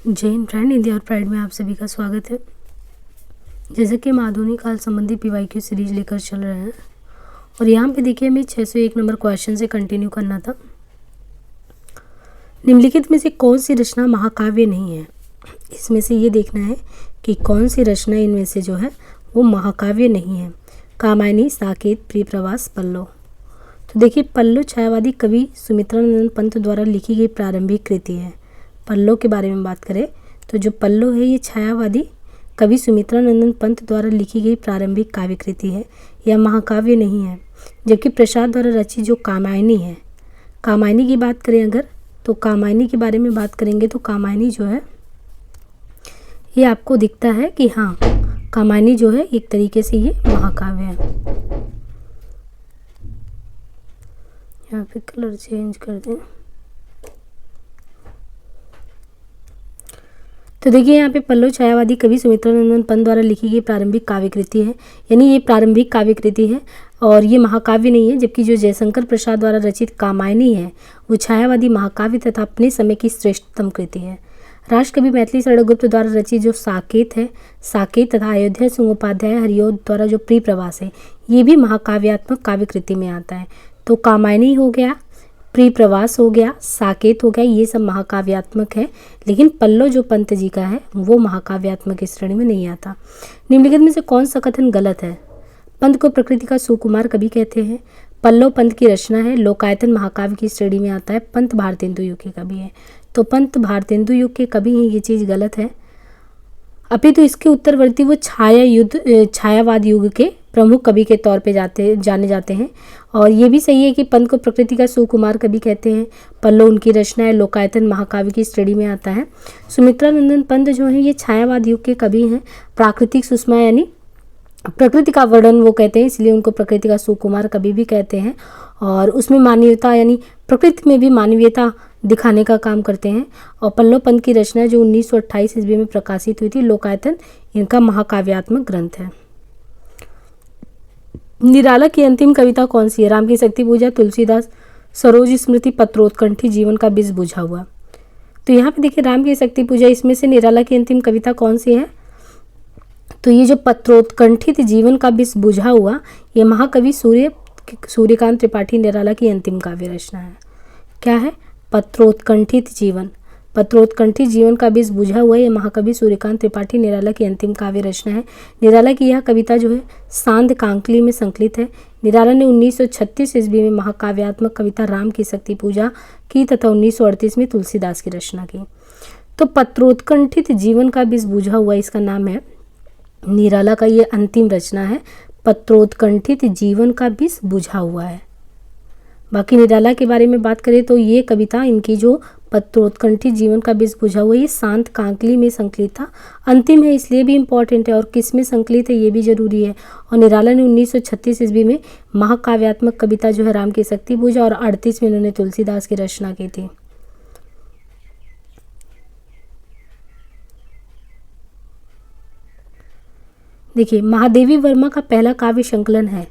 जय हिंद फ्रेंड, हिंदी और प्राइड में आप सभी का स्वागत है। जैसे कि हम आधुनिक काल संबंधी पीवाईक्यू सीरीज लेकर चल रहे हैं और यहाँ पे देखिए हमें 601 नंबर क्वेश्चन से कंटिन्यू करना था। निम्नलिखित में से कौन सी रचना महाकाव्य नहीं है? इसमें से ये देखना है कि कौन सी रचना इनमें से जो है वो महाकाव्य नहीं है। कामायनी, साकेत, प्रियप्रवास, पल्लव। तो देखिए पल्लव छायावादी कवि सुमित्रानंद पंत द्वारा लिखी गई प्रारंभिक कृति है। पल्लव के बारे में बात करें तो जो पल्लव है ये छायावादी कवि सुमित्रानंदन पंत द्वारा लिखी गई प्रारंभिक काव्य कृति है। यह महाकाव्य नहीं है। जबकि प्रसाद द्वारा रचित जो कामायनी है, कामायनी की बात करें अगर तो कामायनी के बारे में बात करेंगे तो कामायनी जो है ये आपको दिखता है कि हाँ, कामायनी जो है एक तरीके से ये महाकाव्य है। यहाँ पे कलर चेंज कर दें तो देखिए यहाँ पे पल्लव छायावादी कवि सुमित्रानंदन पंत द्वारा लिखी गई प्रारंभिक काव्य कृति है, यानी ये प्रारंभिक काव्य कृति है और ये महाकाव्य नहीं है। जबकि जो जयशंकर प्रसाद द्वारा रचित कामायनी है वो छायावादी महाकाव्य तथा अपने समय की श्रेष्ठतम कृति है। राष्ट्रकवि मैथिली शरण गुप्त द्वारा रचित जो साकेत है, साकेत तथा अयोध्या सिंह उपाध्याय हरिओद द्वारा जो प्रियप्रवास है, ये भी महाकाव्यात्मक काव्य कृति में आता है। तो कामायनी हो गया, प्रियप्रवास हो गया, साकेत हो गया, ये सब महाकाव्यात्मक है। लेकिन पल्लव जो पंत जी का है वो महाकाव्यात्मक इस श्रेणी में नहीं आता। निम्नलिखित में से कौन सा कथन गलत है? पंत को प्रकृति का सुकुमार कवि कहते हैं। पल्लव पंत की रचना है, लोकायतन महाकाव्य की श्रेणी में आता है। पंत भारतेंदु युग के कवि है, तो पंत भारतेंदु युग के कवि हैं, ये चीज़ गलत है। अभी तो इसके उत्तरवर्ती वो छायावाद युग के प्रमुख कवि के तौर पे जाने जाते हैं और ये भी सही है कि पंत को प्रकृति का सुकुमार कवि कहते हैं। पल्लव उनकी रचना है, लोकायतन महाकाव्य की श्रेणी में आता है। सुमित्रानंदन पंत जो है ये छायावाद युग के कवि हैं। प्राकृतिक सुषमा यानी प्रकृति का वर्णन वो कहते हैं, इसलिए उनको प्रकृति का सुकुमार कवि भी कहते हैं और उसमें मानवीयता यानी प्रकृति में भी मानवीयता दिखाने का काम करते हैं। और पल्लव पंत की रचना जो 1928 ईस्वी में प्रकाशित हुई थी, लोकायतन, इनका महाकाव्यात्मक ग्रंथ है। निराला की अंतिम कविता कौन सी है? राम की शक्ति पूजा, तुलसीदास, सरोज स्मृति, पत्रोत्कंठी, जीवन का बीज बुझा हुआ। तो यहाँ पे देखिए राम की शक्ति पूजा, इसमें से निराला की अंतिम कविता कौन सी है? तो ये जो पत्रोत्कंठित जीवन का बीज बुझा हुआ, ये महाकवि सूर्यकांत त्रिपाठी निराला की अंतिम काव्य रचना है। क्या है? पत्रोत्कंठित जीवन, पत्रोत्कंठित जीवन का बीज बुझा हुआ, ये महाकवि सूर्यकांत त्रिपाठी निराला की अंतिम काव्य रचना है। निराला की यह कविता जो है सांध कांकली में संकलित है। निराला ने 1936 ईस्वी में महाकाव्यात्मक कविता राम की शक्ति पूजा की तथा 1938 में तुलसीदास की रचना की। तो पत्रोत्कंठित जीवन का बीज बुझा हुआ इसका नाम है। निराला का ये अंतिम रचना है, पत्रोत्कंठित जीवन का बीज बुझा हुआ है। बाकी निराला के बारे में बात करें तो ये कविता, इनकी जो पत्रोत्कंठित जीवन का बीज बुझा हुआ, ये शांत कांकली में संकलित था। अंतिम है इसलिए भी इम्पॉर्टेंट है और किस में संकलित है ये भी जरूरी है। और निराला ने 1936 ईस्वी में महाकाव्यात्मक कविता जो है राम की शक्ति पूजा और 38 में इन्होंने तुलसीदास की रचना की थी। देखिए महादेवी वर्मा का पहला काव्य संकलन है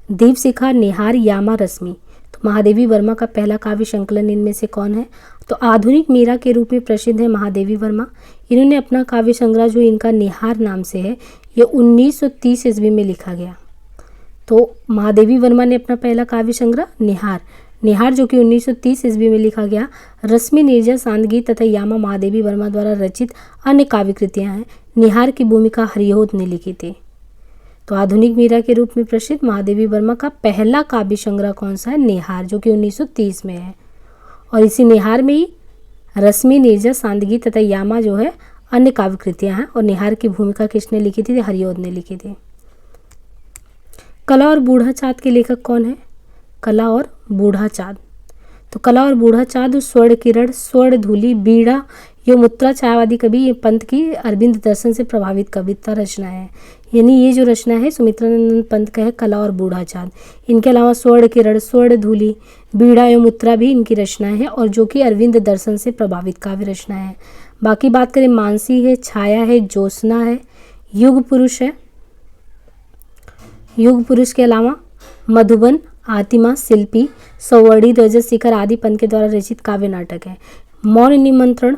दीपशिखा, निहार, यामा, रश्मि। तो महादेवी वर्मा का पहला काव्य संकलन इनमें से कौन है? तो आधुनिक मीरा के रूप में प्रसिद्ध है महादेवी वर्मा। इन्होंने अपना काव्य संग्रह जो इनका निहार नाम से है, ये 1930 ईस्वी में लिखा गया। तो महादेवी वर्मा ने अपना पहला काव्य संग्रह निहार जो कि 1930 ईस्वी में लिखा गया। रश्मि, नीरजा, सांदगी तथा यामा महादेवी वर्मा द्वारा रचित अन्य काव्य कृतियाँ हैं। निहार की भूमिका हरिओद ने लिखी थी। तो आधुनिक मीरा के रूप में प्रसिद्ध महादेवी वर्मा का पहला काव्य संग्रह कौन सा है? निहार, जो कि 1930 में है। और इसी निहार में ही रश्मि, नीरजा, सांदगी तथा यामा जो है अन्य काव्य कृतियाँ हैं। और निहार की भूमिका किसने लिखी थी? हरिओद ने लिखी थी। कला और बूढ़ा चाँद के लेखक कौन है? कला और बूढ़ा चाँद। तो कला और बूढ़ा चाँद, स्वर्ण किरण, स्वर्ण धूलि, बीड़ा, ये मुत्रा छायावादी कवि, ये पंत की अरविंद दर्शन से प्रभावित कविता रचना है। यानी ये जो रचना है सुमित्रानंदन पंत का है, कला और बूढ़ा चाँद। इनके अलावा स्वर्ण किरण, स्वर्ण धूलि, बीड़ा एवं मुत्रा भी इनकी रचना है और जो कि अरविंद दर्शन से प्रभावित काव्य रचना है। बाकी बात करें मानसी है, छाया है, ज्योत्सना है, युग पुरुष है। युग पुरुष के अलावा मधुबन, आतिमा, शिल्पी, सौवर्णी, रजत शिखर आदि पंत के द्वारा रचित काव्य नाटक है। मौन निमंत्रण,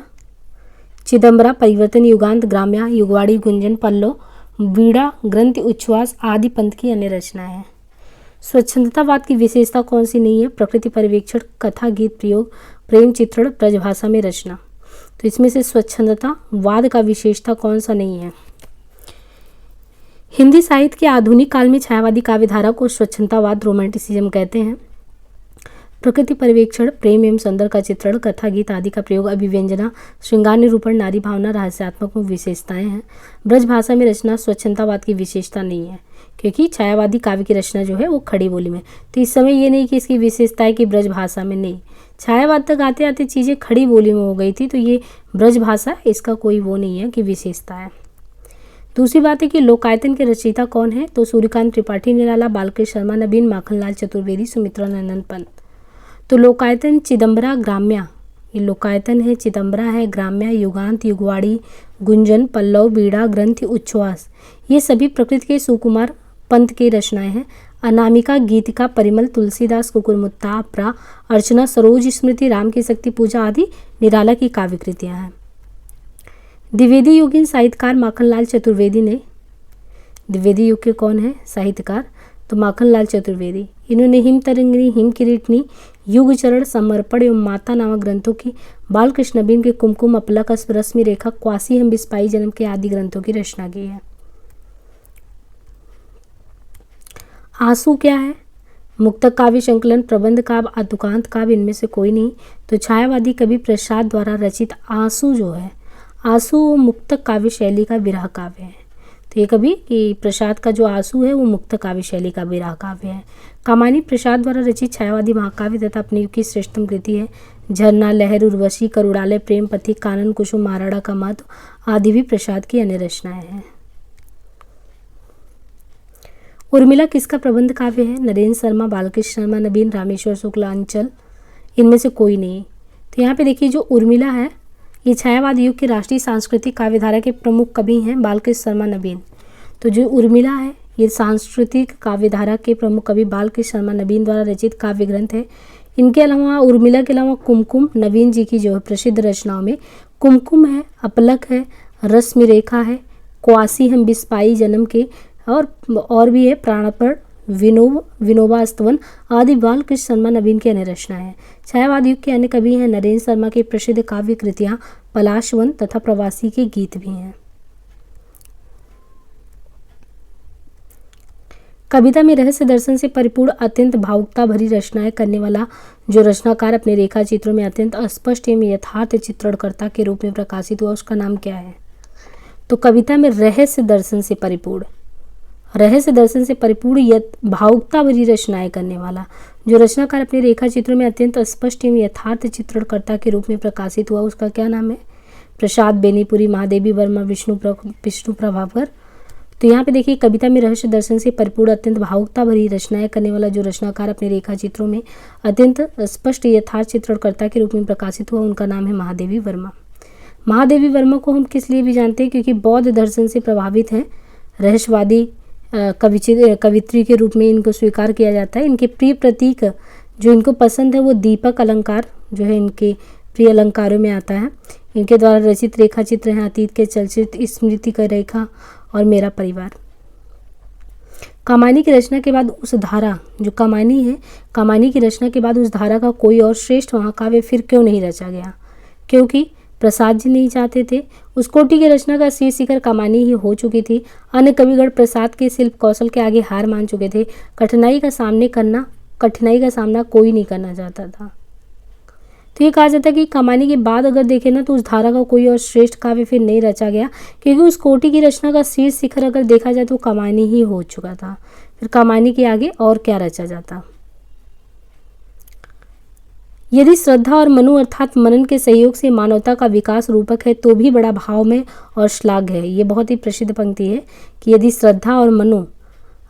चिदंबरा, परिवर्तन, युगांत, ग्राम्या, युगवाड़ी, गुंजन, पल्लव, बीड़ा, ग्रंथि, उच्छ्वास आदि पंथ की अन्य रचनाएं हैं। स्वच्छंदतावाद की विशेषता कौन सी नहीं है? प्रकृति पर्यवेक्षण, कथा, गीत, प्रयोग, प्रेम चित्रण, ब्रजभाषा में रचना। तो इसमें से स्वच्छंदतावाद का विशेषता कौन सा नहीं है? हिंदी साहित्य के आधुनिक काल में छायावादी काव्यधारा को स्वच्छंदतावाद, रोमांटिसिज्म कहते हैं। प्रकृति पर्यवेक्षण, प्रेम एवं सौंदर्य का चित्रण, कथा, गीत आदि का प्रयोग, अभिव्यंजना, श्रृंगार निरूपण, नारी भावना, रहस्यात्मक विशेषताएं हैं। ब्रजभाषा में रचना स्वच्छंदतावाद की विशेषता नहीं है, क्योंकि छायावादी काव्य की रचना जो है वो खड़ी बोली में। तो इस समय ये नहीं कि इसकी विशेषता है कि ब्रजभाषा में, नहीं, छायावाद तक आते आते चीज़ें खड़ी बोली में हो गई थी, तो ये ब्रजभाषा इसका कोई वो नहीं है कि विशेषता है। दूसरी बात है कि लोकायतन के रचयिता कौन है? तो सूर्यकांत त्रिपाठी निराला, बालकृष्ण शर्मा नबीन, माखनलाल चतुर्वेदी, सुमित्रा नंदन पंत। तो लोकायतन चिदंबरा, ग्राम्या, ये लोकायतन है, चिदंबरा है, ग्राम्या, युगांत, युगवाड़ी, गुंजन, पल्लव, बीड़ा, ग्रंथि, उच्छ्वास, ये सभी प्रकृति के सुकुमार पंथ की रचनाएं हैं। अनामिका, गीतिका, परिमल, तुलसीदास, कुकुरमुत्ता, अपरा, अर्चना, सरोज स्मृति, राम की शक्ति पूजा आदि निराला की काव्य कृतियाँ हैं। द्विवेदी युगीन साहित्यकार माखनलाल चतुर्वेदी ने, द्विवेदी युग के कौन है साहित्यकार? तो माखनलाल चतुर्वेदी। इन्होंने हिम तरंगिणी, हिम किरीटनी, युग चरण, समर्पण एवं माता नामक ग्रंथों की, बालकृष्ण नबीन के कुमकुम, अपलक, रश्मि रेखा, क्वासी हम बिस्पाई जन्म के आदि ग्रंथों की रचना की है। आंसू क्या है? मुक्तक काव्य संकलन, प्रबंध काव्य, आतुकांत काव्य, इनमें से कोई नहीं। तो छायावादी कवि प्रसाद द्वारा रचित आंसू जो है, आंसू मुक्तक काव्य शैली का विरह काव्य है। तो ये कवि कि प्रसाद का जो आंसू है वो मुक्तक काव्य शैली का विरह काव्य है। कामायनी प्रसाद द्वारा रचित छायावादी महाकाव्य तथा अपने युग की श्रेष्ठतम कृति है। झरना, लहर, उर्वशी, करुड़ालय, प्रेम पथिक, कानन कुसुम, महाराणा का महत्व आदि भी प्रसाद की अन्य रचनाएं हैं। उर्मिला किसका प्रबंध काव्य है? नरेंद्र शर्मा, बालकृष्ण शर्मा नबीन, रामेश्वर शुक्ला, अंचल, इनमें से कोई नहीं। तो यहाँ पे देखिए जो उर्मिला है ये छायावादी युग के राष्ट्रीय सांस्कृतिक काव्यधारा के प्रमुख कवि हैं बालकृष्ण शर्मा नबीन। तो जो उर्मिला है ये सांस्कृतिक काव्यधारा के प्रमुख कवि बालकृष्ण शर्मा नबीन द्वारा रचित काव्य ग्रंथ है। इनके अलावा उर्मिला के अलावा कुमकुम, नवीन जी की जो है प्रसिद्ध रचनाओं में कुमकुम है, अपलक है, रश्मि रेखा है, क्वासी हम बिस्पाई जन्म के, और भी है प्राणपण, विनोबा स्तवन आदि बालकृष्ण शर्मा नबीन की अन्य रचनाएं हैं। छायावाद युग के अन्य कवि हैं नरेंद्र शर्मा के प्रसिद्ध काव्य कृतियाँ पलाशवन तथा प्रवासी के गीत भी हैं। कविता में रहस्य दर्शन से परिपूर्ण अत्यंत भावुकता भरी रचनाएं करने वाला जो रचनाकार अपने रेखा चित्रों में अत्यंत अस्पष्ट एवं यथार्थ चित्रणकर्ता के रूप में प्रकाशित हुआ उसका नाम क्या है? तो कविता में रहस्य दर्शन से परिपूर्ण, रहस्य दर्शन से परिपूर्ण भावुकता भरी रचनाएं करने वाला जो रचनाकार अपने रेखा चित्रों में अत्यंत स्पष्ट एवं यथार्थ चित्रणकर्ता के रूप में प्रकाशित हुआ उसका क्या नाम है? प्रसाद बेनीपुरी, महादेवी वर्मा, विष्णु प्रभाकर। तो यहाँ पे देखिए कविता में रहस्य दर्शन से परिपूर्ण अत्यंत भावुकता भरी रचनाएं करने वाला जो रचनाकार अपने रेखा चित्रों में अत्यंत स्पष्ट यथार्थ चित्रणकर्ता के रूप में प्रकाशित हुआ उनका नाम है महादेवी वर्मा। महादेवी वर्मा को हम किस लिए भी जानते हैं? क्योंकि बौद्ध दर्शन से प्रभावित हैं, रहस्यवादी कवित्री के रूप में इनको स्वीकार किया जाता है। इनके प्रिय प्रतीक जो इनको पसंद है वो दीपक अलंकार जो है इनके प्रिय अलंकारों में आता है। इनके द्वारा रचित रेखा चित्र हैं अतीत के चलचित्र, स्मृति का रेखा और मेरा परिवार। कामायनी की रचना के बाद उस धारा जो कामायनी है, कामायनी की रचना के बाद उस धारा का कोई और श्रेष्ठ महाकाव्य फिर क्यों नहीं रचा गया? क्योंकि प्रसाद जी नहीं चाहते थे। उस कोटि की रचना का शीर्ष शिखर कामायनी ही हो चुकी थी। अन्य कविगण प्रसाद के शिल्प कौशल के आगे हार मान चुके थे। कठिनाई का सामना कोई नहीं करना चाहता था। तो ये कहा जाता है कि कामायनी के बाद अगर देखें ना तो उस धारा का कोई और श्रेष्ठ काव्य फिर नहीं रचा गया, क्योंकि उस कोटि की रचना का शीर्ष शिखर अगर देखा जाए तो कामायनी ही हो चुका था। फिर कामायनी के आगे और क्या रचा जाता? यदि श्रद्धा और मनु अर्थात मनन के सहयोग से मानवता का विकास रूपक है तो भी बड़ा भावमय और श्लाघ्य है। ये बहुत ही प्रसिद्ध पंक्ति है कि यदि श्रद्धा और मनु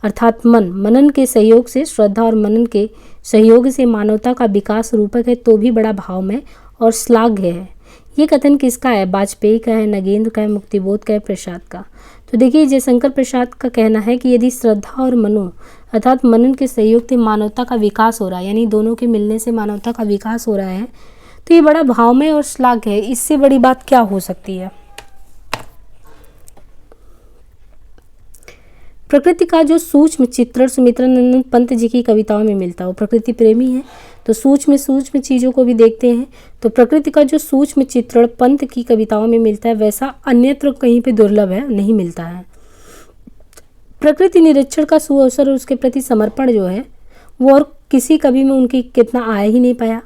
अर्थात मनन के सहयोग से, श्रद्धा और मनन के सहयोग से मानवता का विकास रूपक है तो भी बड़ा भावमय और श्लाघ्य है। ये कथन किसका है? वाजपेयी का है, नगेंद्र का है, मुक्तिबोध का है, प्रसाद का। तो देखिए जयशंकर प्रसाद का कहना है कि यदि श्रद्धा और मनु अर्थात मनन के सहयोग से मानवता का विकास हो रहा है, यानी दोनों के मिलने से मानवता का विकास हो रहा है, तो ये बड़ा भावमय और श्लाघ्य है, इससे बड़ी बात क्या हो सकती है। प्रकृति का जो सूक्ष्म चित्रण सुमित्रानंदन पंत जी की कविताओं में मिलता है। वो प्रकृति प्रेमी है तो सूक्ष्म चीज़ों को भी देखते हैं। तो प्रकृति का जो सूक्ष्म चित्रण पंत की कविताओं में मिलता है वैसा अन्यत्र कहीं पे दुर्लभ है, नहीं मिलता है। प्रकृति निरीक्षण का सुअवसर और उसके प्रति समर्पण जो है वो और किसी कवि में उनकी कितना आया ही नहीं पाया।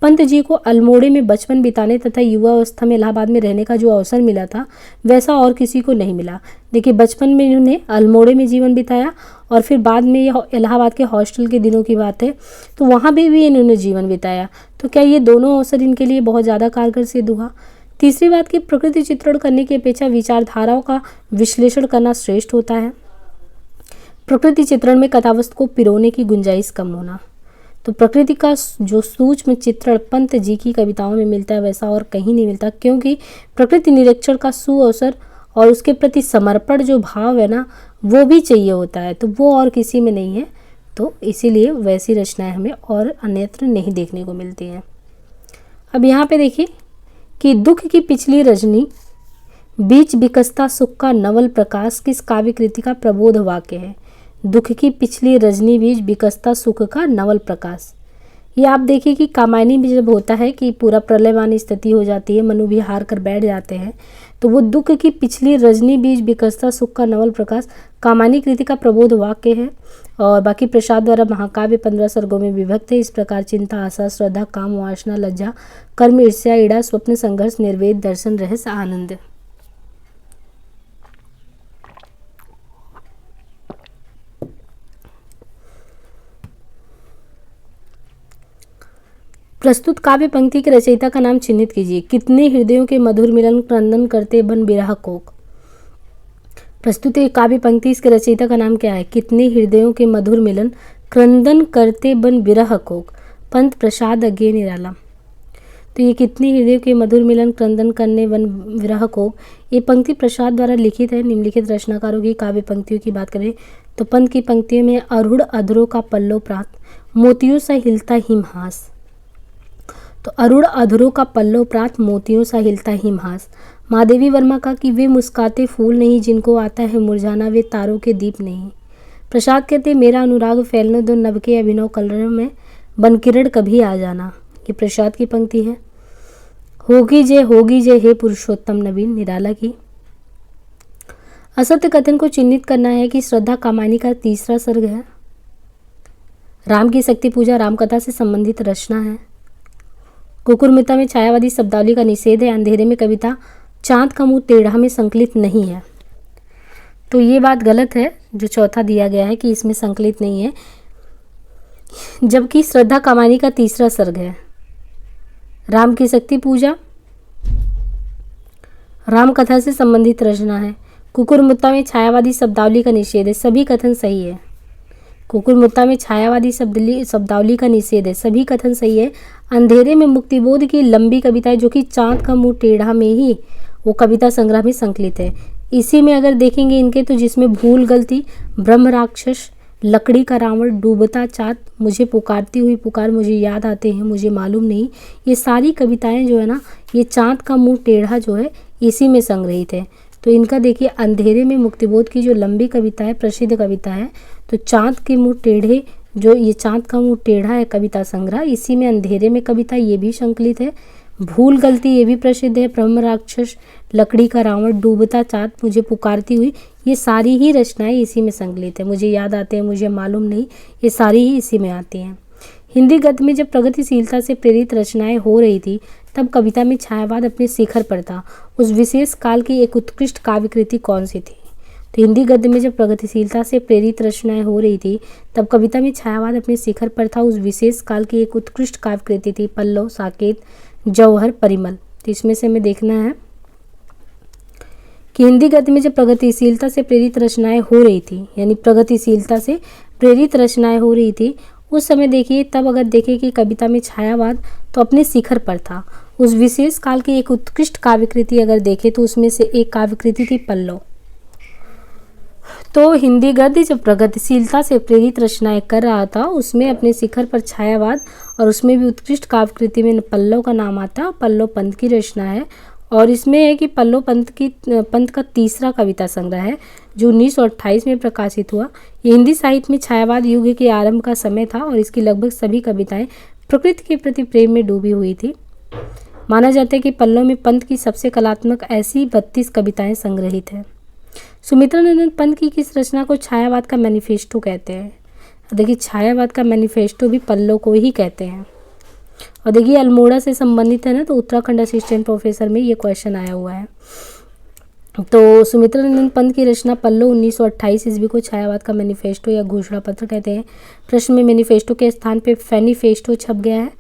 पंत जी को अल्मोड़े में बचपन बिताने तथा युवावस्था में इलाहाबाद में रहने का जो अवसर मिला था वैसा और किसी को नहीं मिला। देखिए, बचपन में इन्होंने अल्मोड़े में जीवन बिताया और फिर बाद में यह इलाहाबाद के हॉस्टल के दिनों की बात है तो वहाँ भी इन्होंने जीवन बिताया। तो क्या ये दोनों अवसर इनके लिए बहुत ज़्यादा कारगर सिद्ध हुआ। तीसरी बात कि प्रकृति चित्रण करने की अपेक्षा विचारधाराओं का विश्लेषण करना श्रेष्ठ होता है। प्रकृति चित्रण में कथावस्तु को पिरोने की गुंजाइश कम होना। तो प्रकृति का जो सूक्ष्म चित्रण पंत जी की कविताओं में मिलता है वैसा और कहीं नहीं मिलता, क्योंकि प्रकृति निरीक्षण का सुअवसर और उसके प्रति समर्पण जो भाव है ना वो भी चाहिए होता है, तो वो और किसी में नहीं है। तो इसीलिए वैसी रचनाएं हमें और अन्यत्र नहीं देखने को मिलती हैं। अब यहाँ पे देखिए कि दुख की पिछली रजनी बीच विकसता सुख का नवल प्रकाश किस काव्य कृति का प्रबोध वाक्य है। दुख की पिछली रजनी बीच विकसता सुख का नवल प्रकाश, ये आप देखिए कि कामायनी में जब होता है कि पूरा प्रलयवान स्थिति हो जाती है, मनु भी हार कर बैठ जाते हैं, तो वो दुख की पिछली रजनी बीच विकसता सुख का नवल प्रकाश कामायनी कृति का प्रबोध वाक्य है। और बाकी प्रसाद द्वारा महाकाव्य 15 सर्गों में विभक्त है। इस प्रकार चिंता, आशा, श्रद्धा, काम, वासना, लज्जा, कर्म, ईर्ष्या, ईड़ा, स्वप्न, संघर्ष, निर्वेद, दर्शन, रहस्य, आनंद। प्रस्तुत काव्य पंक्ति के रचयिता का नाम चिन्हित कीजिए। कितने हृदयों के मधुर मिलन क्रंदन करते बन बिरह कोक। प्रस्तुत काव्य पंक्ति इसके रचयिता का नाम क्या है। कितने हृदयों के मधुर मिलन क्रंदन करते बन बिरह कोक, पंत प्रसाद अज्ञे निराला। तो ये कितने हृदयों के मधुर मिलन क्रंदन करने बन विरह कोक, ये पंक्ति प्रसाद द्वारा लिखित है। निम्नलिखित रचनाकारों की काव्य पंक्तियों की बात करें तो पंत की पंक्तियों में अरूढ़ अधरों का पल्लव प्रात, मोतियों सा हिलता हिमहास। तो अरूढ़ अधरों का पल्लव प्रात, मोतियों सा हिलता हिमहास। महादेवी वर्मा का कि वे मुस्काते फूल नहीं जिनको आता है मुरझाना, वे तारों के दीप नहीं। प्रसाद कहते मेरा अनुराग फैलने दो नभ के अभिनव कलरव में, बनकिरण कभी आ जाना। ये प्रसाद की पंक्ति है। होगी जय हे पुरुषोत्तम नवीन, निराला की। असत्य कथन को चिन्हित करना है कि श्रद्धा कामायनी का तीसरा सर्ग है। राम की शक्ति पूजा रामकथा से संबंधित रचना है। कुकुरमुत्ता में छायावादी शब्दावली का निषेध है। अंधेरे में कविता चांद का मुंह टेढ़ा में संकलित नहीं है। तो ये बात गलत है जो चौथा दिया गया है कि इसमें संकलित नहीं है, जबकि श्रद्धा कामायनी का तीसरा सर्ग है। राम की शक्ति पूजा रामकथा से संबंधित रचना है। कुकुरमुत्ता में छायावादी शब्दावली का निषेध है, सभी कथन सही है। कुकुरमुत्ता में छायावादी शब्दावली का निषेध है, सभी कथन सही है। अंधेरे में मुक्तिबोध की लंबी कविता है जो कि चांद का मुंह टेढ़ा में ही वो कविता संग्रह में संकलित है। इसी में अगर देखेंगे इनके तो जिसमें भूल गलती, ब्रह्म राक्षस, लकड़ी का रावण, डूबता चाँद, मुझे पुकारती हुई पुकार, मुझे याद आते हैं मुझे मालूम नहीं, ये सारी कविताएं जो है ना ये चाँद का मुंह टेढ़ा जो है इसी में संग्रहित है। तो इनका देखिए अंधेरे में मुक्तिबोध की जो लंबी कविता है, प्रसिद्ध कविता है, तो चाँद के मुंह टेढ़े जो ये चाँद का मुंह टेढ़ा है कविता संग्रह, इसी में अंधेरे में कविता ये भी संकलित है। भूल गलती ये भी प्रसिद्ध है। ब्रह्म राक्षस, लकड़ी का रावण, डूबता चाँद, मुझे पुकारती हुई, ये सारी ही रचनाएं इसी में संकलित है। मुझे याद आते हैं मुझे मालूम नहीं, ये सारी ही इसी में आती हैं। हिंदी गद्य में जब प्रगतिशीलता से प्रेरित रचनाएं हो रही थी तब कविता में छायावाद अपने शिखर पर था। उस विशेष काल की एक उत्कृष्ट काव्य कृति कौन सी थी। तो हिंदी गद्य में जब प्रगतिशीलता से प्रेरित रचनाएं हो रही थी तब कविता में छायावाद अपने शिखर पर था। उस विशेष काल की एक उत्कृष्ट काव्य कृति थी पल्लव, साकेत, जौहर, परिमल। तो इसमें से हमें देखना है कि हिंदी गद्य में जब प्रगतिशीलता से प्रेरित रचनाएं हो रही थी, यानी प्रगतिशीलता से प्रेरित रचनाएं हो रही थी उस समय देखिए, तब अगर देखें कि कविता में छायावाद तो अपने शिखर पर था। उस विशेष काल की एक उत्कृष्ट काव्य कृति अगर देखें तो उसमें से एक काव्य कृति थी पल्लव। तो हिंदी गद्य जब प्रगतिशीलता से प्रेरित रचनाएं कर रहा था, उसमें अपने शिखर पर छायावाद, और उसमें भी उत्कृष्ट काव्य कृति में पल्लव का नाम आता। पल्लव पंत की रचना है, और इसमें है कि पल्लव पंत का तीसरा कविता संग्रह है जो 1928 में प्रकाशित हुआ। ये हिंदी साहित्य में छायावाद युग के आरंभ का समय था, और इसकी लगभग सभी कविताएं प्रकृति के प्रति प्रेम में डूबी हुई थी। माना जाता है कि पल्लव में पंत की सबसे कलात्मक ऐसी 32 कविताएं संग्रहित हैं। सुमित्रा नंदन पंत की किस रचना को छायावाद का मैनिफेस्टो कहते हैं? देखिए, छायावाद का मैनिफेस्टो भी पल्लव को ही कहते हैं। और देखिए, अल्मोड़ा से संबंधित है ना, तो उत्तराखंड असिस्टेंट प्रोफेसर में ये क्वेश्चन आया हुआ है। तो सुमित्रा नंदन पंत की रचना पल्लव 1928 ईस्वी को छायावाद का मैनिफेस्टो या घोषणा पत्र कहते हैं। प्रश्न में मैनिफेस्टो के स्थान पे फेनिफेस्टो छप गया है,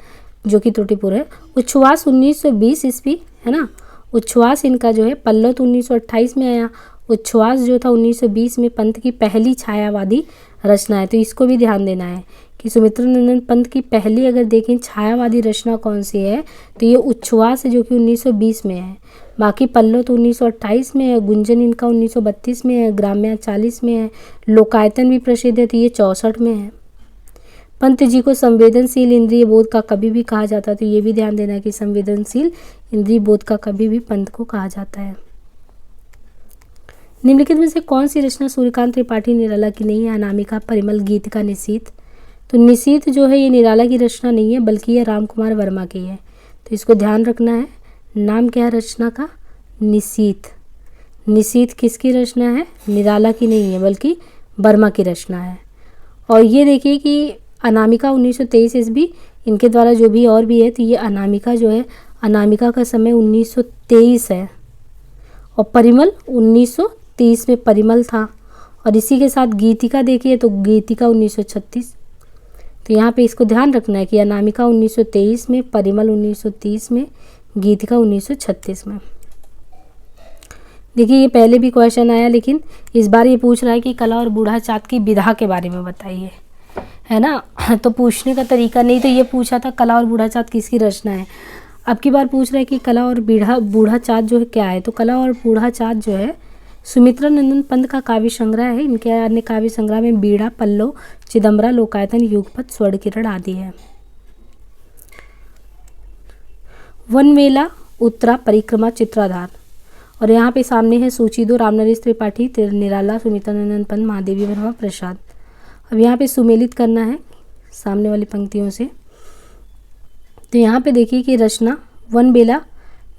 जो कि त्रुटिपूर्ण है। उच्छ्वास 1920 ईस्वी है ना, उच्छ्वास इनका जो है, पल्लव तो 1928 में आया, उच्छ्वास जो था 1920 में पंत की पहली छायावादी रचना है। तो इसको भी ध्यान देना है कि सुमित्रा नंदन पंत की पहली अगर देखें छायावादी रचना कौन सी है, तो ये उच्छ्वास है जो कि 1920 में है। बाकी पल्लव तो 1928 में है, गुंजन इनका 1932 में है, ग्राम्या 40 में है, लोकायतन भी प्रसिद्ध है तो ये 64 में है। पंत जी को संवेदनशील इंद्रिय बोध का कवि भी कहा जाता है, तो ये भी ध्यान देना है कि संवेदनशील इंद्रिय बोध का कवि भी पंत को कहा जाता है। निम्नलिखित में से कौन सी रचना सूर्यकांत त्रिपाठी निराला की नहीं है? अनामिका, परिमल, गीतिका, निशीथ। तो निशीथ जो है ये निराला की रचना नहीं है, बल्कि ये राम कुमार वर्मा की है, तो इसको ध्यान रखना है। नाम क्या है रचना का? निशीथ। निशीथ किसकी रचना है? निराला की नहीं है, बल्कि वर्मा की रचना है। और ये देखिए कि अनामिका 1923 ईस्वी इनके द्वारा जो भी और भी है, तो ये अनामिका जो है, अनामिका का समय 1923 है, और परिमल 1930 में परिमल था। और इसी के साथ गीतिका देखिए तो गीतिका 1936। तो यहाँ पे इसको ध्यान रखना है कि अनामिका 1923 में, परिमल 1930 में, गीतिका 1936 में। देखिए, ये पहले भी क्वेश्चन आया, लेकिन इस बार ये पूछ रहा है कि कला और बूढ़ा चाँद की विधा के बारे में बताइए, है ना। तो पूछने का तरीका नहीं, तो ये पूछा था कला और बूढ़ा चाँद किसकी रचना है। अब की बार पूछ रहा है कि कला और बूढ़ा चाँद जो है क्या है। तो कला और बूढ़ा चाँद जो है सुमित्रा नंदन पंत का काव्य संग्रह है। इनके अन्य काव्य संग्रह में बीड़ा, पल्लव, चिदम्बरा, लोकायतन, युगपत, स्वर्ण किरण आदि है। वनमेला, उत्तरा, परिक्रमा, चित्राधार। और यहाँ पे सामने है सूची दो, रामनरेश त्रिपाठी, निराला, सुमित्रा नंदन पंत, महादेवी वर्मा, प्रसाद। अब यहाँ पे सुमेलित करना है सामने वाली पंक्तियों से। तो यहाँ पे देखिए कि रचना वनमेला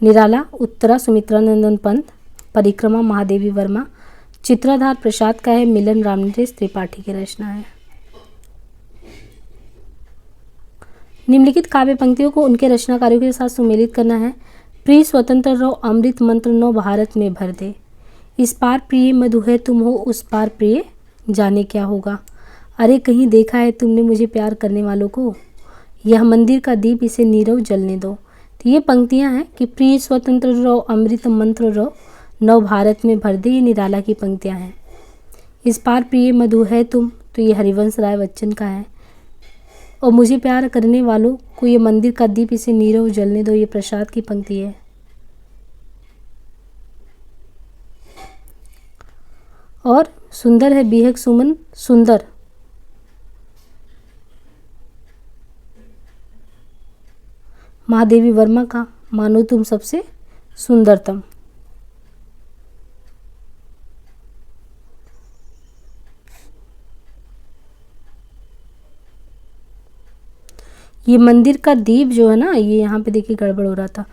निराला, उत्तरा सुमित्रा नंदन पंत, परिक्रमा महादेवी वर्मा, चित्राधार प्रसाद का है, मिलन रामनरेश त्रिपाठी की रचना है। निम्नलिखित काव्य पंक्तियों को उनके रचनाकारों के साथ सुमेलित करना है। प्रिय स्वतंत्र रहो, अमृत मंत्र नो भारत में भर दे। इस पार प्रिय मधु है तुम हो, उस पार प्रिय जाने क्या होगा। अरे कहीं देखा है तुमने मुझे प्यार करने वालों को, यह मंदिर का दीप इसे नीरव जलने दो। तो ये पंक्तियां हैं कि प्रिय स्वतंत्र रहो, अमृत मंत्र रहो, नव भारत में भर दे, ये निराला की पंक्तियां हैं। इस पार प्रिय मधु है तुम, तो ये हरिवंश राय बच्चन का है। और मुझे प्यार करने वालों को ये मंदिर का दीप इसे नीरव जलने दो, ये प्रसाद की पंक्ति है। और सुंदर है बेहक सुमन सुंदर, महादेवी वर्मा का मानो तुम सबसे सुंदरतम। ये मंदिर का दीप जो है ना, ये यहाँ पे देखिए गड़बड़ हो रहा था,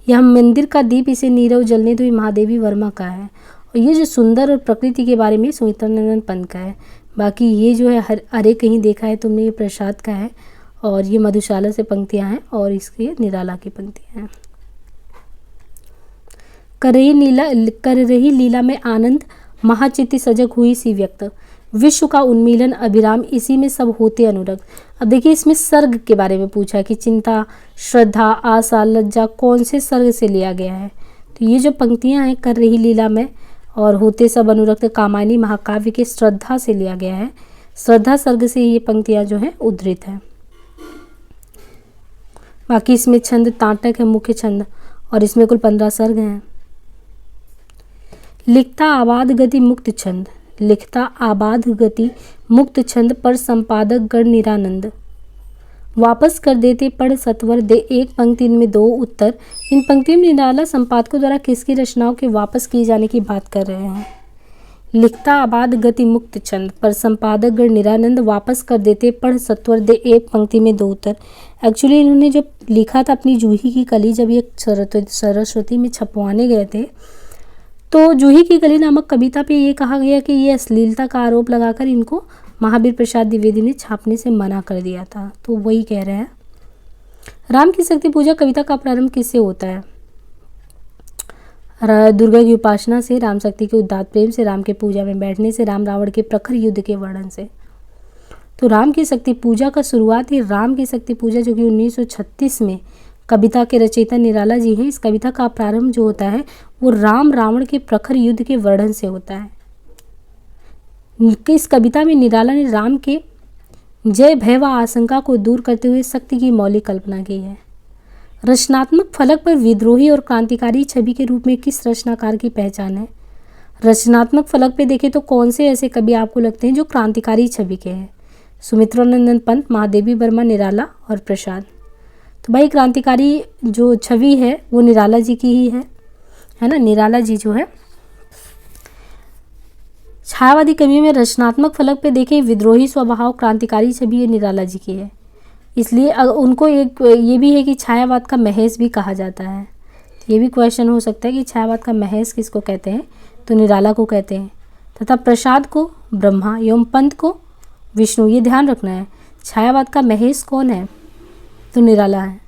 यह मंदिर का दीप इसे नीरव जलने दो, ये महादेवी वर्मा का है। और ये जो सुंदर और प्रकृति के बारे में सुमित्रा नंदन पंत का है। बाकी ये जो है अरे कहीं देखा है तुमने, ये प्रसाद का है। और ये मधुशाला से पंक्तियां हैं, और इसके निराला की पंक्तियां हैं। कर रही लीला में आनंद, महाचित्त सजग हुई सी व्यक्त, विश्व का उन्मीलन अभिराम, इसी में सब होते अनुरक्त। अब देखिए इसमें सर्ग के बारे में पूछा कि चिंता, श्रद्धा, आशा, लज्जा कौन से सर्ग से लिया गया है। तो ये जो पंक्तियां हैं कर रही लीला में और होते सब अनुरक्त, कामायनी महाकाव्य के श्रद्धा से लिया गया है। श्रद्धा सर्ग से ये पंक्तियां जो हैं उद्धृत हैं। बाकी इसमें छंद ताटक है मुख्य छंद, और इसमें कुल 15 सर्ग हैं। लिखता आवाद गति मुक्त छंद, लिखता आबाद गति मुक्त छंद पर संपादक गण निरानंद। वापस कर देते पढ़ सत्वर दे एक पंक्ति इनमें दो उत्तर। इन पंक्तियों में निराला संपादकों द्वारा किसकी रचनाओं के वापस किए जाने की बात कर रहे हैं? लिखता आबाद गति मुक्त छंद पर संपादक गण निरानंद। वापस कर देते पढ़ सत्वर दे एक पंक्ति में दो उत्तर। एक्चुअली इन्होंने जब लिखा था अपनी जूही की कली, जब ये सरस्वती में छपवाने गए थे, तो जूही की कली नामक कविता पे ये कहा गया कि ये अश्लीलता का आरोप लगाकर इनको महावीर प्रसाद द्विवेदी ने छापने से मना कर दिया था। तो वही कह रहे हैं। राम की शक्ति पूजा कविता का प्रारंभ किससे होता है? दुर्गा की उपासना से, राम शक्ति के उदात्त प्रेम से, राम के पूजा में बैठने से, राम रावण के प्रखर युद्ध के वर्णन से। तो राम की शक्ति पूजा का शुरुआत ही राम की शक्ति पूजा, जो कि 1936 में कविता के रचयिता निराला जी हैं, इस कविता का प्रारंभ जो होता है वो राम रावण के प्रखर युद्ध के वर्णन से होता है। इस कविता में निराला ने राम के जय भय व आशंका को दूर करते हुए शक्ति की मौलिक कल्पना की है। रचनात्मक फलक पर विद्रोही और क्रांतिकारी छवि के रूप में किस रचनाकार की पहचान है? रचनात्मक फलक पे देखें तो कौन से ऐसे कवि आपको लगते हैं जो क्रांतिकारी छवि के हैं? सुमित्रानंदन पंत, महादेवी वर्मा, निराला और प्रसाद। तो भाई क्रांतिकारी जो छवि है वो निराला जी की ही है ना। निराला जी जो है छायावादी कवि में रचनात्मक फलक पे देखें विद्रोही स्वभाव, क्रांतिकारी छवि ये निराला जी की है। इसलिए उनको एक ये भी है कि छायावाद का महेश भी कहा जाता है। ये भी क्वेश्चन हो सकता है कि छायावाद का महेश किसको कहते हैं? तो निराला को कहते हैं। तथा प्रसाद को ब्रह्मा एवं पंत को विष्णु, ये ध्यान रखना है। छायावाद का महेश कौन है? तो निराला है।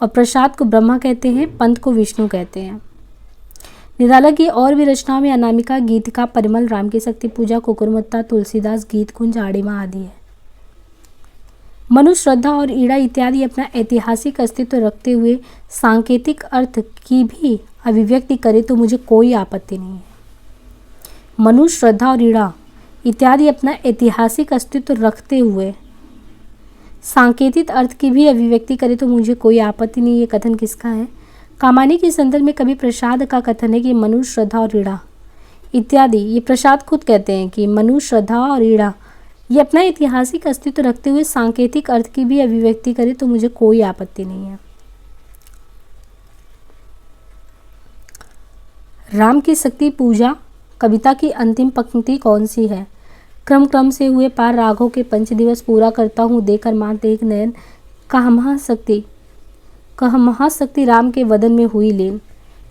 और प्रसाद को ब्रह्मा कहते हैं, पंत को विष्णु कहते हैं। निराला की और भी रचनाओं में अनामिका, गीतिका, परिमल, राम की शक्ति पूजा, कुकुरमुत्ता, तुलसीदास, गीत कुंज, आड़िमा आदि है। मनु, श्रद्धा और ईड़ा इत्यादि अपना ऐतिहासिक अस्तित्व रखते हुए सांकेतिक अर्थ की भी अभिव्यक्ति करे तो मुझे कोई आपत्ति नहीं है। मनु, श्रद्धा और ईड़ा इत्यादि अपना ऐतिहासिक अस्तित्व रखते हुए सांकेतिक अर्थ की भी अभिव्यक्ति करे तो मुझे कोई आपत्ति नहीं। ये कथन किसका है? कामानी के संदर्भ में कवि प्रसाद का कथन है कि मनु, श्रद्धा और ईड़ा इत्यादि, ये प्रसाद खुद कहते हैं कि मनु, श्रद्धा और ईड़ा ये अपना ऐतिहासिक अस्तित्व रखते हुए सांकेतिक अर्थ की भी अभिव्यक्ति करे तो मुझे कोई आपत्ति नहीं है। राम की शक्ति पूजा कविता की अंतिम पंक्ति कौन सी है? क्रम क्रम से हुए पार राघों के पंच दिवस पूरा करता हूँ देकर मात एक नयन, कह महाशक्ति राम के वदन में हुई लीन,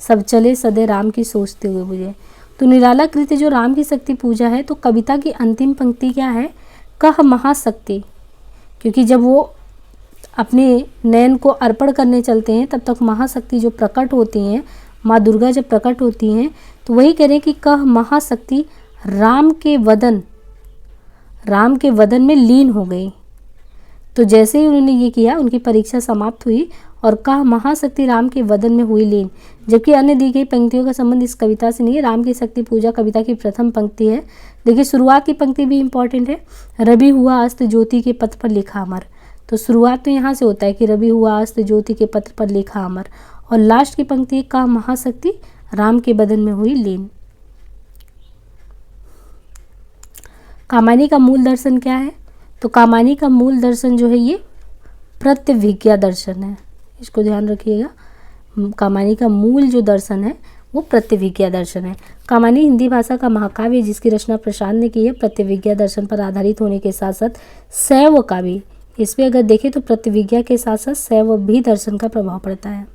सब चले सदे राम की सोचते हुए बुझे। तो निराला कृत्य जो राम की शक्ति पूजा है, तो कविता की अंतिम पंक्ति क्या है? कह महाशक्ति। क्योंकि जब वो अपने नयन को अर्पण करने चलते हैं तब तक महाशक्ति जो प्रकट होती हैं, माँ दुर्गा जब प्रकट होती हैं, तो वही कह रहे हैं कि कह महाशक्ति राम के वदन में लीन हो गई। तो जैसे ही उन्होंने ये किया, उनकी परीक्षा समाप्त हुई और कह महाशक्ति राम के वदन में हुई लीन। जबकि अन्य दी गई पंक्तियों का संबंध इस कविता से नहीं है। राम की शक्ति पूजा कविता की प्रथम पंक्ति है। देखिए शुरुआत की पंक्ति भी इम्पॉर्टेंट है। रवि हुआ अस्त ज्योति के पत्र पर लिखा अमर। तो शुरुआत तो यहाँ से होता है कि रवि हुआ अस्त ज्योति के पत्र पर लिखा अमर, और लास्ट की पंक्ति कह महाशक्ति राम के वदन में हुई लीन। कामायनी का मूल दर्शन क्या है? तो कामायनी का मूल दर्शन जो है ये प्रत्यभिज्ञा दर्शन है। इसको ध्यान रखिएगा। कामायनी का मूल जो दर्शन है वो प्रत्यभिज्ञा दर्शन है। कामायनी हिंदी भाषा का महाकाव्य जिसकी रचना प्रसाद ने की है, प्रत्यभिज्ञा दर्शन पर आधारित होने के साथ साथ शैव काव्य, इस पे अगर देखें तो प्रत्यभिज्ञा के साथ साथ शैव भी दर्शन का प्रभाव पड़ता है।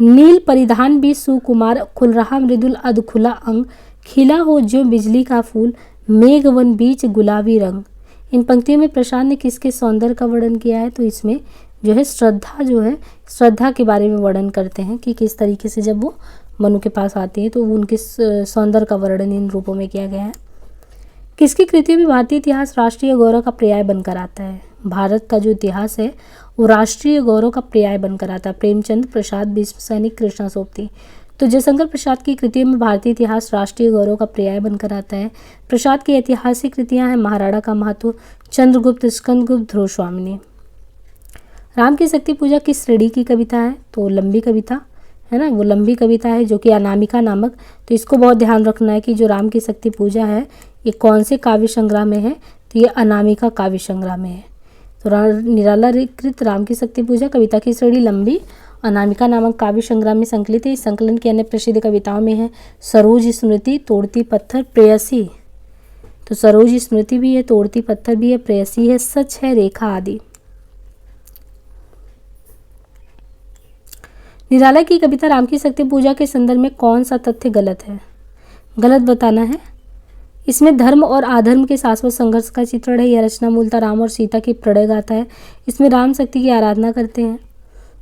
नील परिधान भी सुकुमार, खुल रहा मृदुल अधखुला अंग, खिला हो जो बिजली का फूल, मेघवन बीच गुलाबी रंग। इन पंक्तियों में प्रसाद ने किसके सौंदर्य का वर्णन किया है? तो इसमें जो है श्रद्धा के बारे में वर्णन करते हैं कि किस तरीके से जब वो मनु के पास आती है तो उनके सौंदर्य का वर्णन इन रूपों में किया गया है। किसकी कृतियों में भारतीय इतिहास राष्ट्रीय गौरव का पर्याय बनकर आता है? भारत का जो इतिहास है वो राष्ट्रीय गौरव का पर्याय बनकर आता है। प्रेमचंद, प्रसाद, भीष्म सैनिक, कृष्णा सोबती। तो जयशंकर प्रसाद की कृतियों में भारतीय इतिहास राष्ट्रीय गौरव का पर्याय बनकर आता है। प्रसाद की ऐतिहासिक कृतियां हैं महाराणा का महत्व, चंद्रगुप्त, स्कंदगुप्त, ध्रुवस्वामिनी। राम की शक्ति पूजा किस श्रेणी की कविता है? तो लंबी कविता, है ना, वो लंबी कविता है जो कि अनामिका नामक। तो इसको बहुत ध्यान रखना है कि जो राम की शक्ति पूजा है ये कौन से काव्य संग्रह में है, तो ये अनामिका काव्य संग्रह में है। तो निराला कृत राम की शक्ति पूजा कविता की श्रेणी लंबी अनामिका नामक काव्य संग्रह में संकलित है। इस संकलन की अन्य प्रसिद्ध कविताओं में है सरोज स्मृति, तोड़ती पत्थर, प्रेयसी। तो सरोज स्मृति भी है, तोड़ती पत्थर भी है, प्रेयसी है, सच है, रेखा आदि। निराला की कविता राम की शक्ति पूजा के संदर्भ में कौन सा तथ्य गलत है? गलत बताना है। इसमें धर्म और अधर्म के शाश्वत संघर्ष का चित्रण है। यह रचना मूलतः राम और सीता की प्रणय गाथा है। इसमें राम शक्ति की आराधना करते हैं।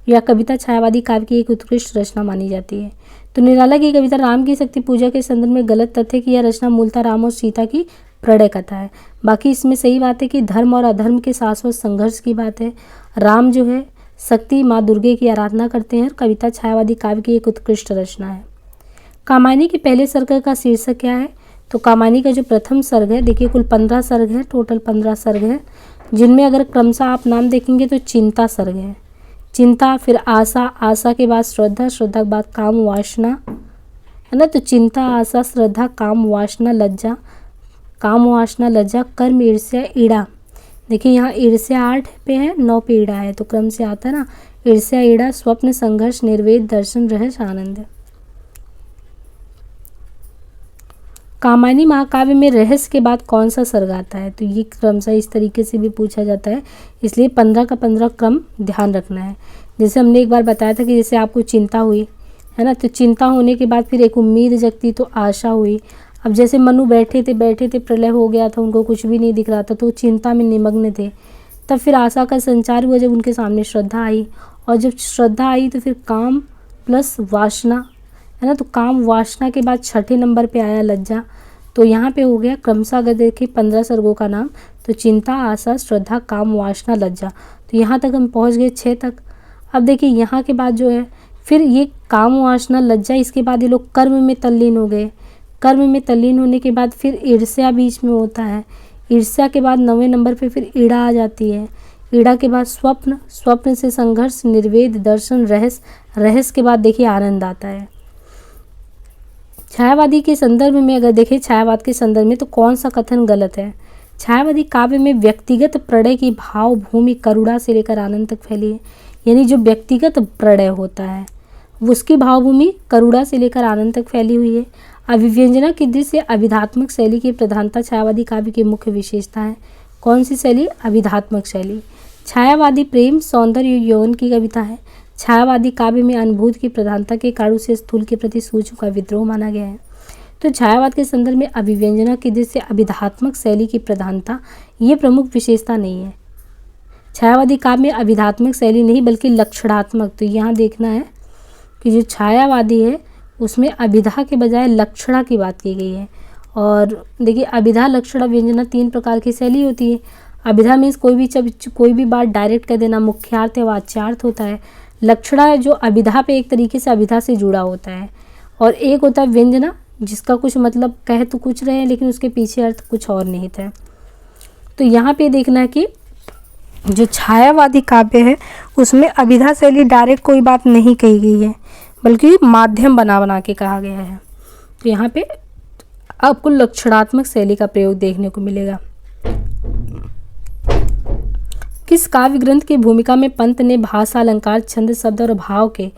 यह कविता छायावादी काव्य की एक उत्कृष्ट रचना मानी जाती है। तो निराला की कविता राम की शक्ति पूजा के संदर्भ में गलत तथ्य कि यह रचना मूलतः राम और सीता की प्रणय कथा है। बाकी इसमें सही बात है कि धर्म और अधर्म के शाश्वत संघर्ष की बात है। राम जो है शक्ति माँ दुर्गे की आराधना करते हैं। कविता छायावादी काव्य की एक उत्कृष्ट रचना है। कामायनी के पहले सर्ग का शीर्षक क्या है? तो कामायनी का जो प्रथम सर्ग है, देखिए कुल 15 सर्ग है, टोटल 15 सर्ग है, जिनमें अगर क्रमशः आप नाम देखेंगे तो चिंता सर्ग है। चिंता, फिर आशा, आशा के बाद श्रद्धा, श्रद्धा के बाद काम वासना, है ना। तो चिंता, आशा, श्रद्धा, काम वासना, लज्जा, काम वासना, लज्जा, कर्म, ईर्ष्या, ईड़ा। देखिए यहाँ ईर्ष्या 8 पे है, 9 पे ईड़ा है, तो क्रम से आता है ना। ईर्ष्या, ईड़ा, स्वप्न, संघर्ष, निर्वेद, दर्शन, रहस्य, आनंद। कामायनी महाकाव्य में रहस्य के बाद कौन सा सर्ग आता है? तो ये क्रमशः इस तरीके से भी पूछा जाता है, इसलिए 15 का 15 क्रम ध्यान रखना है। जैसे हमने एक बार बताया था कि जैसे आपको चिंता हुई, है ना, तो चिंता होने के बाद फिर एक उम्मीद जगती, तो आशा हुई। अब जैसे मनु बैठे थे, प्रलय हो गया था, उनको कुछ भी नहीं दिख रहा था, तो चिंता में निमग्न थे। तब फिर आशा का संचार हुआ जब उनके सामने श्रद्धा आई, और जब श्रद्धा आई तो फिर काम प्लस वासना, है ना। तो काम वासना के बाद छठे नंबर पे आया लज्जा। तो यहाँ पे हो गया क्रमशः, अगर देखें 15 सर्गों का नाम, तो चिंता, आशा, श्रद्धा, काम, वासना, लज्जा। तो यहाँ तक हम पहुँच गए 6 तक। अब देखिए यहाँ के बाद जो है फिर ये काम, वासना, लज्जा, इसके बाद ये लोग कर्म में तल्लीन हो गए। कर्म में तल्लीन होने के बाद फिर ईर्ष्या बीच में होता है। ईर्ष्या के बाद 9वें नंबर पे फिर ईड़ा आ जाती है। ईड़ा के बाद स्वप्न, स्वप्न से संघर्ष, निर्वेद, दर्शन, रहस्य, रहस्य के बाद देखिए आनंद आता है। छायावादी के संदर्भ में अगर देखें, छायावाद के संदर्भ में तो कौन सा कथन गलत है? छायावादी काव्य में व्यक्तिगत प्रणय की भाव भूमि करुणा से लेकर आनंद तक फैली है। यानी जो व्यक्तिगत प्रणय होता है उसकी भावभूमि करुणा से लेकर आनंद तक फैली हुई है। अभिव्यंजना की दृश्य अभिधात्मक शैली की प्रधानता छायावादी काव्य की मुख्य विशेषता है। कौन सी शैली? अभिधात्मक शैली। छायावादी प्रेम, सौंदर्य, यौवन की कविता है। छायावादी काव्य में अनुभूति की प्रधानता के कारण उसे स्थूल के प्रति सूक्ष्म का विद्रोह माना गया है। तो छायावाद के संदर्भ में अभिव्यंजना की दृष्टि से अभिधात्मक शैली की प्रधानता ये प्रमुख विशेषता नहीं है। छायावादी काव्य में अभिधात्मक शैली नहीं बल्कि लक्षणात्मक। तो यहाँ देखना है कि जो छायावादी है उसमें अभिधा के बजाय लक्षणा की बात की गई है। और देखिए अभिधा, लक्षणा, व्यंजना 3 प्रकार की शैली होती है। अभिधा मीन्स कोई भी बात डायरेक्ट कह देना, मुख्यार्थ या वाच्यार्थ होता है। लक्षणा जो अभिधा पे एक तरीके से अभिधा से जुड़ा होता है। और एक होता है व्यंजना जिसका कुछ मतलब कह तो कुछ रहे हैं लेकिन उसके पीछे अर्थ कुछ और निहित है। तो यहाँ पे देखना है कि जो छायावादी काव्य है उसमें अभिधा शैली डायरेक्ट कोई बात नहीं कही गई है बल्कि माध्यम बना के कहा गया है। तो यहाँ पे आपको लक्षणात्मक शैली का प्रयोग देखने को मिलेगा। किस काव्य ग्रंथ की भूमिका में पंत ने भाषा, अलंकार, छंद, शब्द और भाव के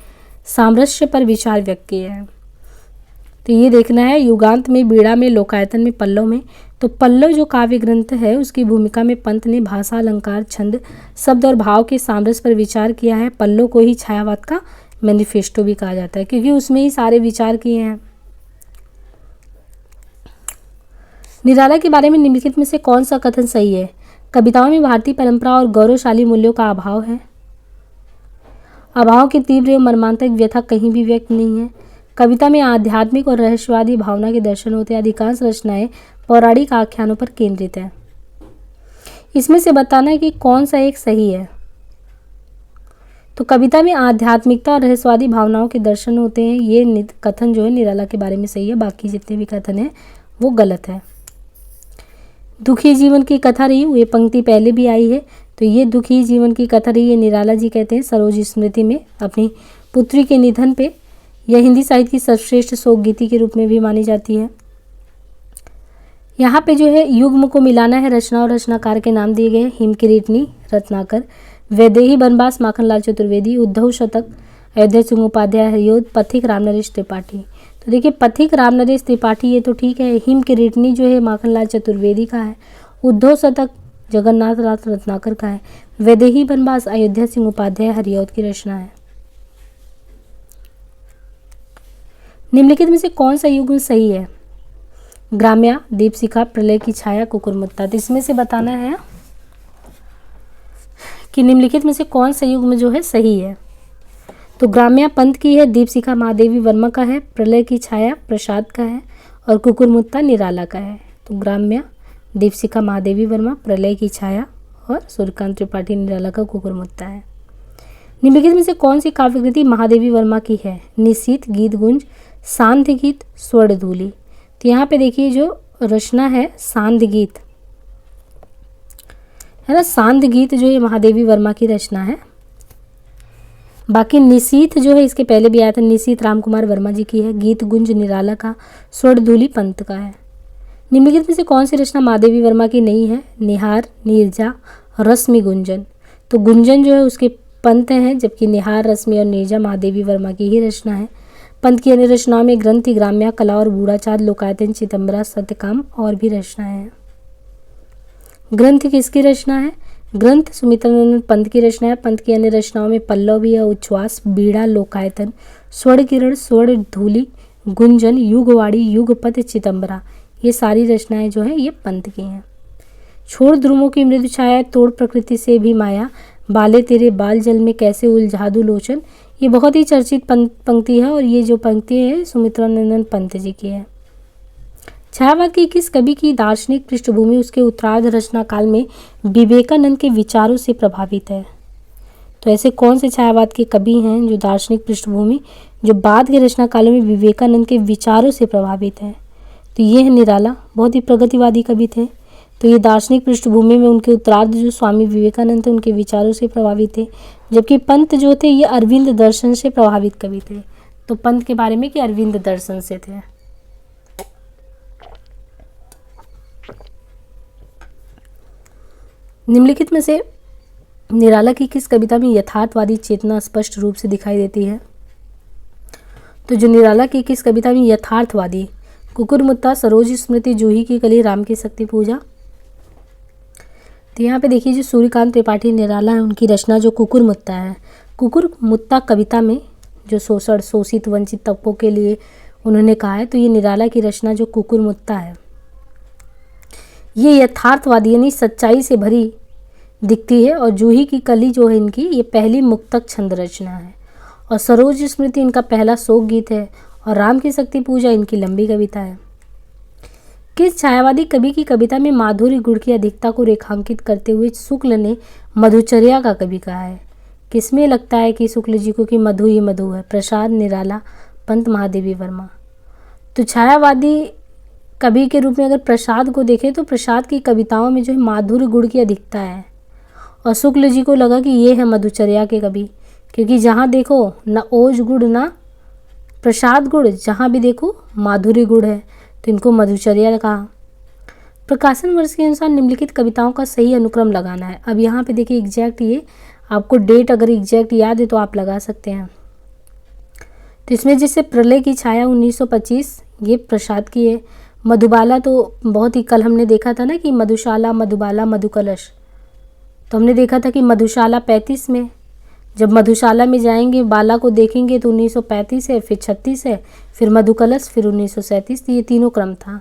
सामरस्य पर विचार व्यक्त किया है? तो ये देखना है युगांत में, बीड़ा में, लोकायतन में, पल्लव में। तो पल्लव जो काव्य ग्रंथ है उसकी भूमिका में पंत ने भाषा, अलंकार, छंद, शब्द और भाव के सामरस्य पर विचार किया है। पल्लव को ही छायावाद का मैनिफेस्टो भी कहा जाता है क्योंकि उसमें ही सारे विचार किए हैं। निराला के बारे में निम्नलिखित में से कौन सा कथन सही है? कविताओं में भारतीय परंपरा और गौरवशाली मूल्यों का अभाव है। अभाव की तीव्र एवं मर्मांतक व्यथा कहीं भी व्यक्त नहीं है। कविता में आध्यात्मिक और रहस्यवादी भावना के दर्शन होते हैं। अधिकांश रचनाएं पौराणिक आख्यानों पर केंद्रित है। इसमें से बताना है कि कौन सा एक सही है। तो कविता में आध्यात्मिकता और रहस्यवादी भावनाओं के दर्शन होते हैं, ये कथन जो है निराला के बारे में सही है। बाकी जितने भी कथन हैं वो गलत है। दुखी जीवन की कथा रही, ये पंक्ति पहले भी आई है। तो ये दुखी जीवन की कथा रही है, निराला जी कहते हैं सरोज स्मृति में अपनी पुत्री के निधन पे यह हिंदी साहित्य की सर्वश्रेष्ठ शोक गीति के रूप में भी मानी जाती है। यहाँ पे जो है युग्म को मिलाना है। रचना और रचनाकार के नाम दिए गए हिमकिरीटनी रत्नाकर, वैदेही बनबास माखनलाल चतुर्वेदी, उद्धव शतक अयोध्या सिंह उपाध्याय हरिओद, पथिक रामनरेश त्रिपाठी। तो देखिए पथिक रामनरेश त्रिपाठी ये तो ठीक है। हिमकिरीटनी जो है माखनलाल चतुर्वेदी का है। उद्धव शतक जगन्नाथ नाथ रत्नाकर का है। वैदेही बनबास अयोध्या सिंह उपाध्याय हरिओद की रचना है। निम्नलिखित में से कौन सा युग्म सही है? ग्राम्या, दीपशिखा, प्रलय की छाया, कुकुरमुत्ता। तो इसमें से बताना है कि निम्नलिखित में से कौन सा युग्म जो है सही है। तो ग्राम्या पंत की है, दीपशिखा महादेवी वर्मा का है, प्रलय की छाया प्रसाद का है और कुकुरमुत्ता निराला का है। तो ग्राम्या, दीपशिखा महादेवी वर्मा, प्रलय की छाया और सूर्यकांत त्रिपाठी निराला का कुकुरमुत्ता है। निम्नलिखित में से कौन सी काव्यकृति महादेवी वर्मा की है? निशीथ, गीत गुंज, सांध्य गीत, स्वर्णधूलि। तो यहाँ पे देखिए जो रचना है सांध्य गीत है ना, सांध्य गीत जो है महादेवी वर्मा की रचना है। बाकी निशीथ जो है इसके पहले भी आया था, निशीथ रामकुमार वर्मा जी की है। गीत गुंज निराला का, स्वर्णधूलि पंत का है। निम्नलिखित में से कौन सी रचना महादेवी वर्मा की नहीं है? निहार, नीरजा, रश्मि, गुंजन। तो गुंजन जो है उसके पंत हैं, जबकि निहार, रश्मि और नीरजा महादेवी वर्मा की ही रचना है। पंत की अन्य रचनाओं में ग्रंथि, ग्राम्या, कला और बूढ़ाचाँद, लोकायतन, चिदंबरा, सत्यकाम और भी रचनाएं हैं। ग्रंथ किसकी रचना है? ग्रंथ सुमित्रानंद पंत की रचना है। पंत की अन्य रचनाओं में पल्लव भी है, उच्छ्वास, बीड़ा, लोकायतन, स्वर्ण किरण, स्वर्ण धूलि, गुंजन, युगवाड़ी, युगपथ, चिदंबरा, ये सारी रचनाएं जो है ये पंत की हैं। छोड़ ध्रुवों की मृदु छाया, तोड़ प्रकृति से भी माया, बाले तेरे बाल जल में कैसे उलझा दूं लोचन, ये बहुत ही चर्चित पंक्ति है और ये जो पंक्ति है सुमित्रानंद पंत जी की है। छायावाद की किस कवि की दार्शनिक पृष्ठभूमि उसके उत्तरार्ध रचना काल में विवेकानंद के विचारों से प्रभावित है? तो ऐसे कौन से छायावाद के कवि हैं जो दार्शनिक पृष्ठभूमि जो बाद के रचना कालों में विवेकानंद के विचारों से प्रभावित है? तो ये है निराला, बहुत ही प्रगतिवादी कवि थे। तो ये दार्शनिक पृष्ठभूमि में उनके उत्तरार्ध जो स्वामी विवेकानंद थे उनके विचारों से प्रभावित थे। जबकि पंत जो थे ये अरविंद दर्शन से प्रभावित कवि थे। तो पंत के बारे में कि अरविंद दर्शन से थे। निम्नलिखित में से निराला की किस कविता में यथार्थवादी चेतना स्पष्ट रूप से दिखाई देती है? तो जो निराला की किस कविता में यथार्थवादी, कुकुरमुत्ता, सरोज स्मृति, जूही की कली, राम की शक्ति पूजा। तो यहाँ पे देखिए जो सूर्यकांत त्रिपाठी निराला है उनकी रचना जो कुकुरमुत्ता है। कुकुरमुत्ता कविता में जो शोषण, शोषित, वंचित तबकों के लिए उन्होंने कहा है, तो ये निराला की रचना जो कुकुरमुत्ता है ये यथार्थवादी यानी सच्चाई से भरी दिखती है। और जूही की कली जो है इनकी ये पहली मुक्तक छंद रचना है। और सरोज स्मृति इनका पहला शोक गीत है। और राम की शक्ति पूजा इनकी लंबी कविता है। किस छायावादी कवि की कविता में माधुर्य गुण की अधिकता को रेखांकित करते हुए शुक्ल ने मधुचर्या का कवि कहा है? किसमें लगता है कि शुक्ल जी को कि मधु ही मधु है? प्रसाद, निराला, पंत, महादेवी वर्मा। तो छायावादी कवि के रूप में अगर प्रसाद को देखें तो प्रसाद की कविताओं में जो है माधुर्य गुण की अधिकता है। और शुक्ल जी को लगा कि ये है मधुचर्या के कवि, क्योंकि जहाँ देखो न ओज गुण ना प्रसाद गुण, जहाँ भी देखो माधुर्य गुण है, तो इनको मधुचर्या कहा। प्रकाशन वर्ष के अनुसार निम्नलिखित कविताओं का सही अनुक्रम लगाना है। अब यहाँ पे देखिए एग्जैक्ट ये आपको डेट अगर एग्जैक्ट याद है तो आप लगा सकते हैं। तो इसमें जैसे प्रलय की छाया 1925 ये प्रसाद की है। मधुबाला तो बहुत ही कल हमने देखा था ना कि मधुशाला, मधुबाला, मधुकलश। तो हमने देखा था कि मधुशाला 35 में, जब मधुशाला में जाएंगे बाला को देखेंगे तो 1935 है, फिर 36 है, फिर मधुकलश, फिर 1937। तो ये तीनों क्रम था।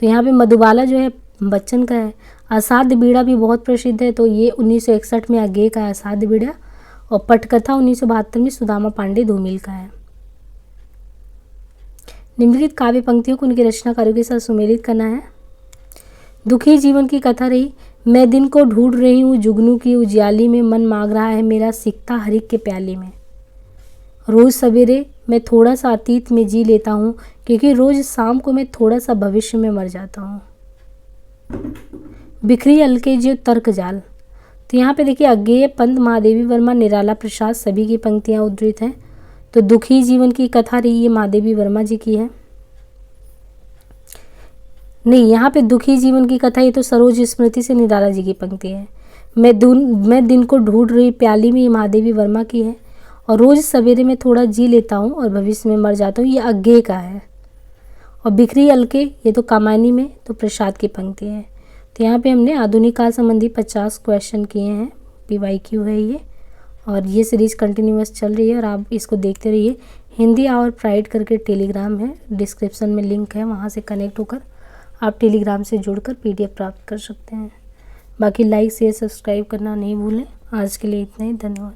तो यहाँ पे मधुबाला जो है बच्चन का है। असाध्य बीड़ा भी बहुत प्रसिद्ध है, तो ये 1961 में आगे का है असाध्य बीड़ा। और पटकथा 1972 में सुदामा पांडे धूमिल का है। निम्नलिखित काव्य पंक्तियों को उनके रचनाकारों के साथ सुमेलित करना है। दुखी जीवन की कथा रही, मैं दिन को ढूंढ रही हूँ जुगनू की उजियाली में, मन मांग रहा है मेरा सिकता हरिक के प्याली में। रोज़ सवेरे मैं थोड़ा सा अतीत में जी लेता हूँ, क्योंकि रोज़ शाम को मैं थोड़ा सा भविष्य में मर जाता हूँ। बिखरी अलके जो तर्क जाल। तो यहाँ पे देखिए अज्ञेय, पंत, महादेवी वर्मा, निराला, प्रसाद सभी की पंक्तियाँ उद्धृत हैं। तो दुखी जीवन की कथा रही है महादेवी वर्मा जी की है। नहीं, यहाँ पे दुखी जीवन की कथा ये तो सरोज स्मृति से निराला जी की पंक्ति है। मैं दिन को ढूंढ रही प्याली में, ये महादेवी वर्मा की है। और रोज सवेरे में थोड़ा जी लेता हूँ और भविष्य में मर जाता हूँ, ये अज्ञे का है। और बिखरी अलके, ये तो कामायनी में, तो प्रसाद की पंक्ति है। तो यहाँ पे हमने आधुनिक काल संबंधी 50 क्वेश्चन किए हैं, PYQ है ये। और ये सीरीज़ कंटिन्यूअस चल रही है और आप इसको देखते रहिए। हिंदी आवर प्राइड करके टेलीग्राम है, डिस्क्रिप्शन में लिंक है, वहाँ से कनेक्ट होकर आप टेलीग्राम से जुड़कर PDF प्राप्त कर सकते हैं। बाकी लाइक शेयर सब्सक्राइब करना नहीं भूलें। आज के लिए इतना ही, धन्यवाद।